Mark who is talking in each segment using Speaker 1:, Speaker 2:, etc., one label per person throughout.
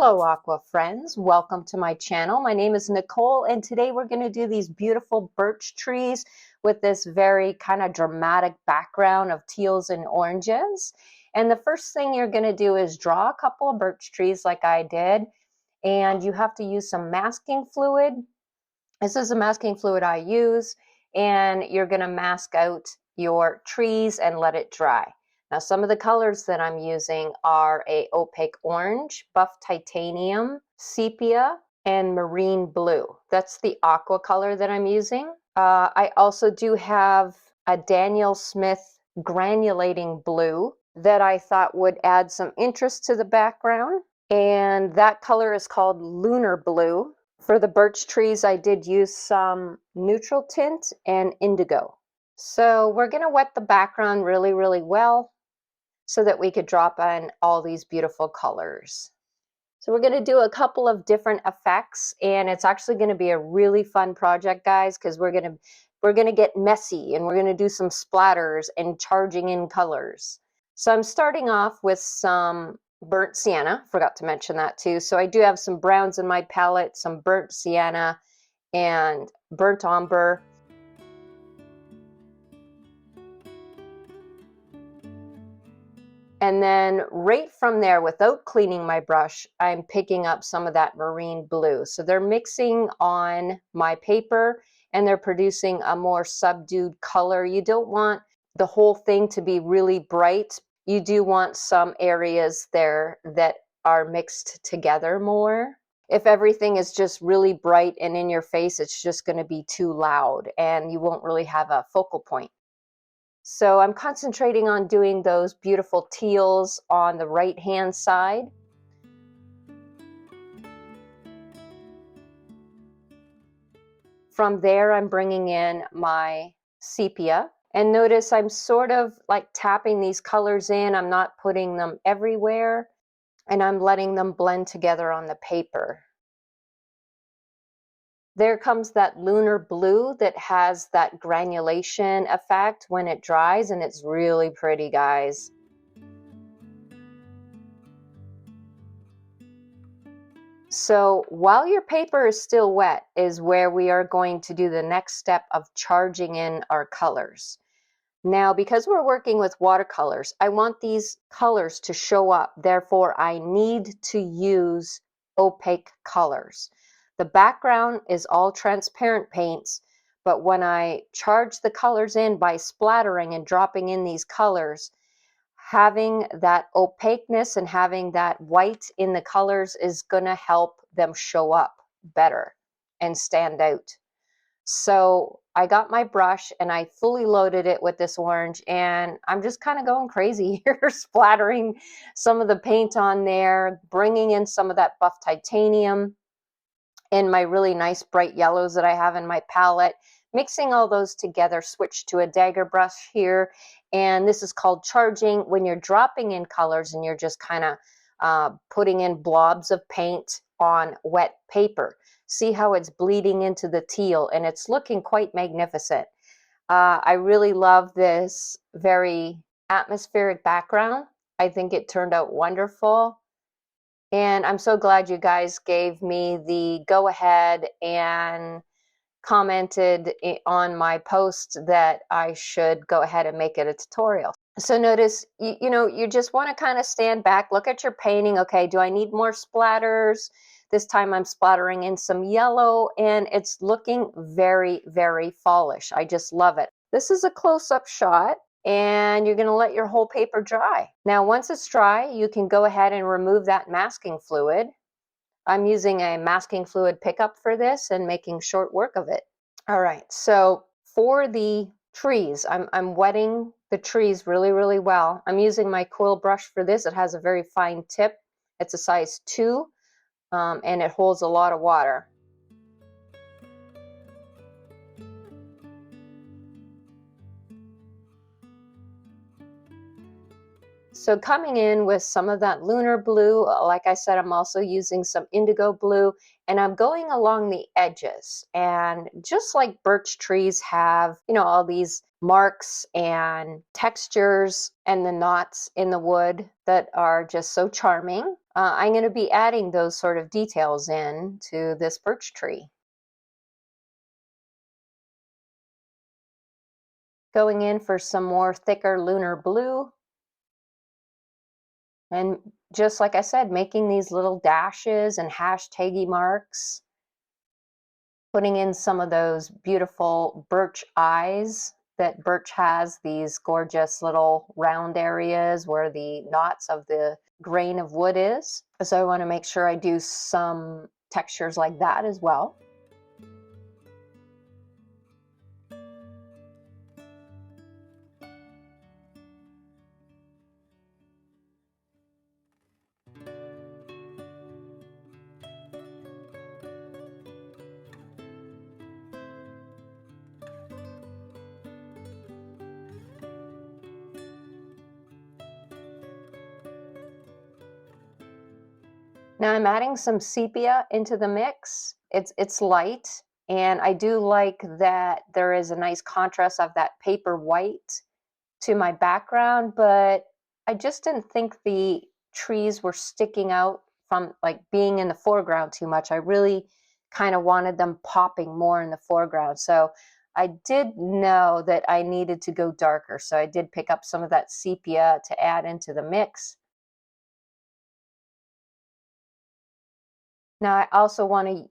Speaker 1: Hello aqua friends, welcome to my channel. My name is Nicole and today we're going to do these beautiful birch trees with this very kind of dramatic background of teals and oranges. And the first thing you're going to do is draw a couple of birch trees like I did, and you have to use some masking fluid. This is the masking fluid I use, and you're going to mask out your trees and let it dry. Now, some of the colors that I'm using are a opaque orange, buff titanium, sepia, and marine blue. That's the aqua color that I'm using. I also do have a Daniel Smith granulating blue that I thought would add some interest to the background. And that color is called lunar blue. For the birch trees, I did use some neutral tint and indigo. So we're going to wet the background really, really well so that we could drop in all these beautiful colors. So we're going to do a couple of different effects, and it's actually going to be a really fun project, guys, because we're going to get messy and we're going to do some splatters and charging in colors. So I'm starting off with some burnt sienna, forgot to mention that too. So I do have some browns in my palette, some burnt sienna and burnt umber. And then right from there, without cleaning my brush, I'm picking up some of that marine blue. So they're mixing on my paper and they're producing a more subdued color. You don't want the whole thing to be really bright. You do want some areas there that are mixed together more. If everything is just really bright and in your face, it's just going to be too loud and you won't really have a focal point. So I'm concentrating on doing those beautiful teals on the right hand side. From there, I'm bringing in my sepia. And notice I'm sort of like tapping these colors in. I'm not putting them everywhere, and I'm letting them blend together on the paper. There comes that lunar blue that has that granulation effect when it dries, and it's really pretty, guys. So while your paper is still wet is where we are going to do the next step of charging in our colors. Now, because we're working with watercolors, I want these colors to show up. Therefore, I need to use opaque colors. The background is all transparent paints, but when I charge the colors in by splattering and dropping in these colors, having that opaqueness and having that white in the colors is going to help them show up better and stand out. So I got my brush and I fully loaded it with this orange, and I'm just kind of going crazy here, splattering some of the paint on there, bringing in some of that buff titanium and my really nice bright yellows that I have in my palette, mixing all those together. Switch to a dagger brush here, and this is called charging. When you're dropping in colors and you're just kind of putting in blobs of paint on wet paper. See how it's bleeding into the teal, and it's looking quite magnificent. I really love this very atmospheric background. I think it turned out wonderful. And I'm so glad you guys gave me the go ahead and commented on my post that I should go ahead and make it a tutorial. So notice, you just want to kind of stand back, look at your painting. Okay, do I need more splatters? This time I'm splattering in some yellow, and it's looking very, very fallish. I just love it. This is a close-up shot, and you're going to let your whole paper dry. Now, once it's dry, you can go ahead and remove that masking fluid. I'm using a masking fluid pickup for this and making short work of it. All right, so for the trees, I'm wetting the trees really, really well. I'm using my quill brush for this. It has a very fine tip. It's a size 2, and it holds a lot of water. So coming in with some of that lunar blue, like I said, I'm also using some indigo blue, and I'm going along the edges. And just like birch trees have, all these marks and textures and the knots in the wood that are just so charming, I'm going to be adding those sort of details in to this birch tree. Going in for some more thicker lunar blue. And just like I said, making these little dashes and hashtaggy marks. Putting in some of those beautiful birch eyes that birch has, these gorgeous little round areas where the knots of the grain of wood is. So I want to make sure I do some textures like that as well. Now I'm adding some sepia into the mix. It's light, and I do like that there is a nice contrast of that paper white to my background, but I just didn't think the trees were sticking out from like being in the foreground too much. I really kind of wanted them popping more in the foreground. So I did know that I needed to go darker. So I did pick up some of that sepia to add into the mix. Now I also want to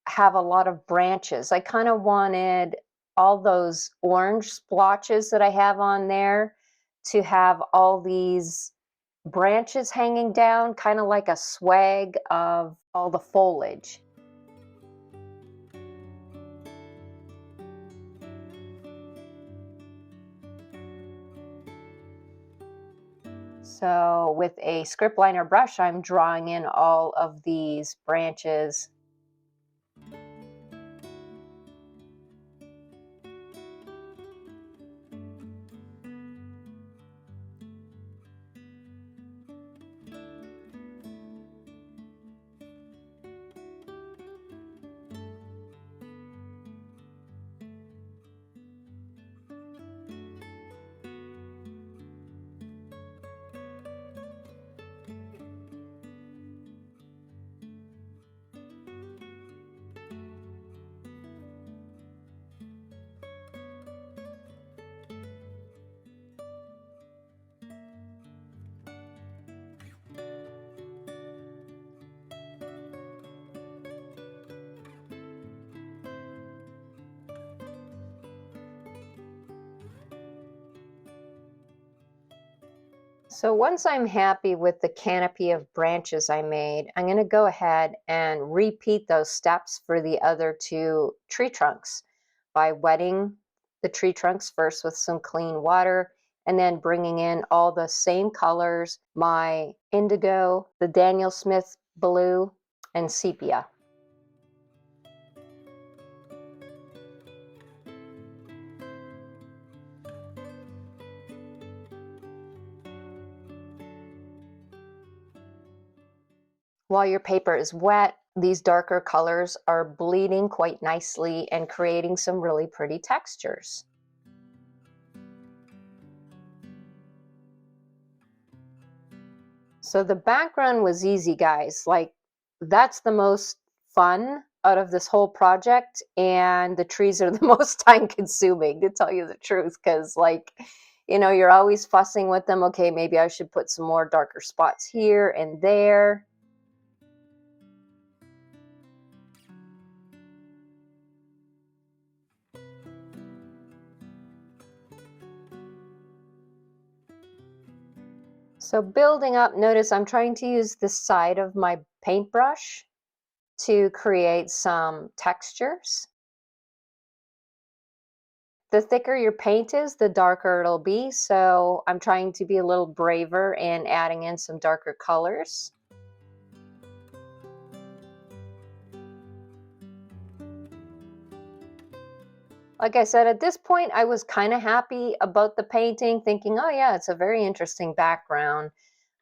Speaker 1: have a lot of branches. I kind of wanted all those orange splotches that I have on there to have all these branches hanging down, kind of like a swag of all the foliage. So with a script liner brush, I'm drawing in all of these branches. So once I'm happy with the canopy of branches I made, I'm going to go ahead and repeat those steps for the other two tree trunks by wetting the tree trunks first with some clean water and then bringing in all the same colors, my indigo, the Daniel Smith blue, and sepia. While your paper is wet, these darker colors are bleeding quite nicely and creating some really pretty textures. So the background was easy, guys. Like, that's the most fun out of this whole project, and the trees are the most time consuming, to tell you the truth, because like, you're always fussing with them. Okay, maybe I should put some more darker spots here and there. So building up, notice I'm trying to use the side of my paintbrush to create some textures. The thicker your paint is, the darker it'll be. So I'm trying to be a little braver and adding in some darker colors. Like I said, at this point, I was kind of happy about the painting, thinking, oh yeah, it's a very interesting background.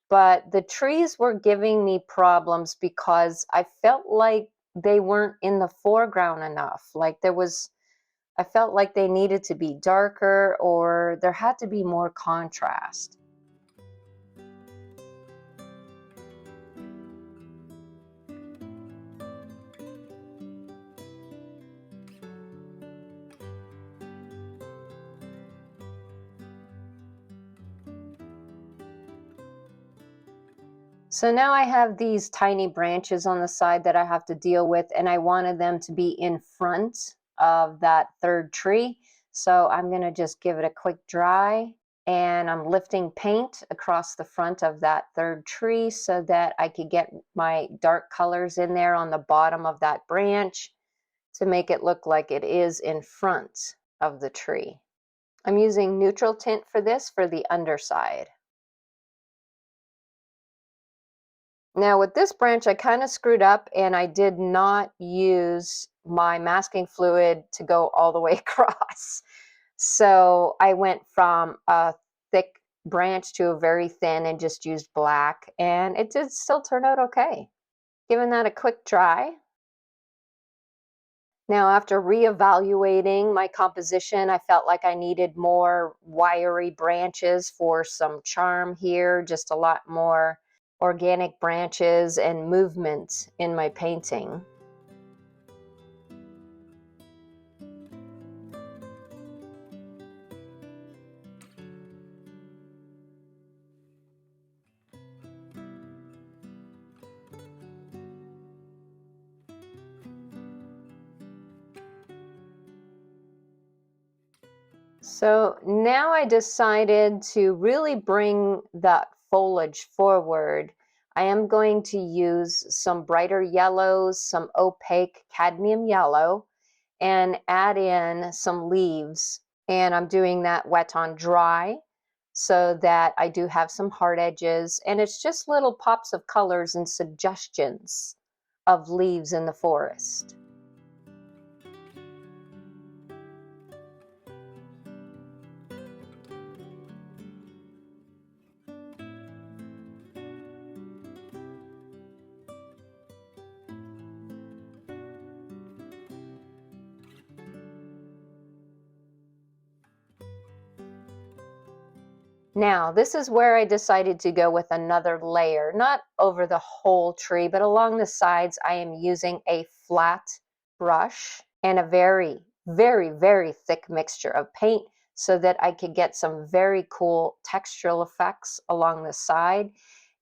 Speaker 1: But the trees were giving me problems because I felt like they weren't in the foreground enough. Like I felt like they needed to be darker or there had to be more contrast. So now I have these tiny branches on the side that I have to deal with, and I wanted them to be in front of that third tree. So I'm going to just give it a quick dry, and I'm lifting paint across the front of that third tree so that I could get my dark colors in there on the bottom of that branch to make it look like it is in front of the tree. I'm using neutral tint for this for the underside. Now with this branch, I kind of screwed up and I did not use my masking fluid to go all the way across. So I went from a thick branch to a very thin and just used black, and it did still turn out okay. Giving that a quick dry. Now, after reevaluating my composition, I felt like I needed more wiry branches for some charm here, just a lot more organic branches and movement in my painting. So now I decided to really bring that foliage forward. I am going to use some brighter yellows, some opaque cadmium yellow, and add in some leaves. And I'm doing that wet on dry so that I do have some hard edges. And it's just little pops of colors and suggestions of leaves in the forest. Now, this is where I decided to go with another layer, not over the whole tree, but along the sides. I am using a flat brush and a very, very, very thick mixture of paint so that I could get some very cool textural effects along the side.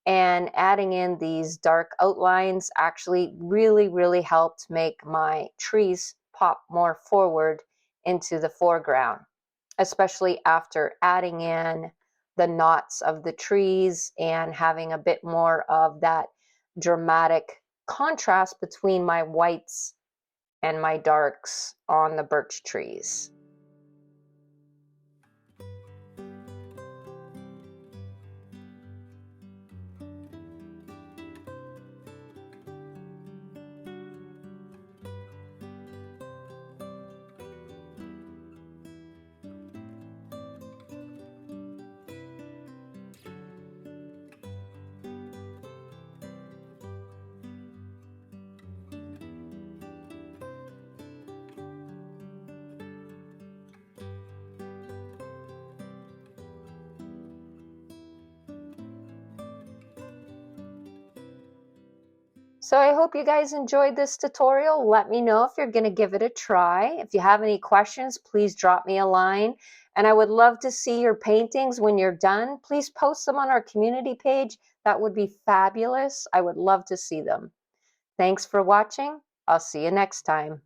Speaker 1: And adding in these dark outlines actually really, really helped make my trees pop more forward into the foreground, especially after adding in the knots of the trees and having a bit more of that dramatic contrast between my whites and my darks on the birch trees. So I hope you guys enjoyed this tutorial. Let me know if you're going to give it a try. If you have any questions, please drop me a line. And I would love to see your paintings when you're done. Please post them on our community page. That would be fabulous. I would love to see them. Thanks for watching. I'll see you next time.